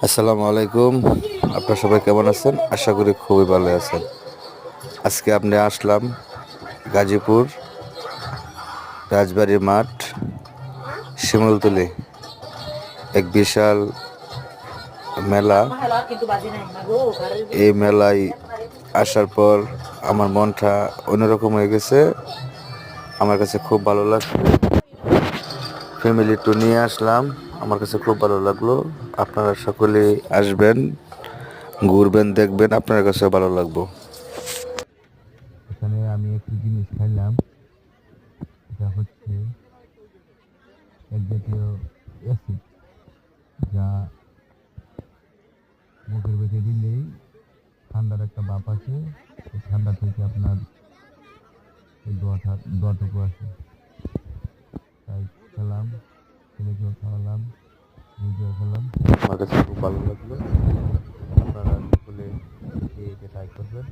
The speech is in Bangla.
আসসালামু আলাইকুম। আপনারা সবাই কেমন আছেন? আশা করি খুবই ভালো আছেন। আজকে আপনি আসলাম গাজীপুর রাজবাড়ির মাঠ শিমুলতলি, এক বিশাল মেলা। এই মেলায় আসার পর আমার মনটা অন্যরকম হয়ে গেছে। আমার কাছে খুব ভালো লাগছে। ফ্যামিলি ট্যুর নিয়ে আসলাম, আমার কাছে খুব ভালো লাগলো। আপনারা সকলে আসবেন, ঘুরবেন, দেখবেন, আপনার কাছে ভালো লাগবে। এখানে আমি একটি জিনিস খাইলাম, এটা হচ্ছে এক জাতীয় অ্যাসিড, যা মুখের ভেতরে দিলেই ঠান্ডার একটা ভাপ আছে। এই ঠান্ডা থেকে আপনার এই দোয়াটুকু আসে। তাই খেলাম, ছেলেকেও খাওয়ালাম, নিজেও খেলাম। আমার কাছে খুব ভালো লাগলো। আপনারা সকলে এটা ট্রাই করবেন।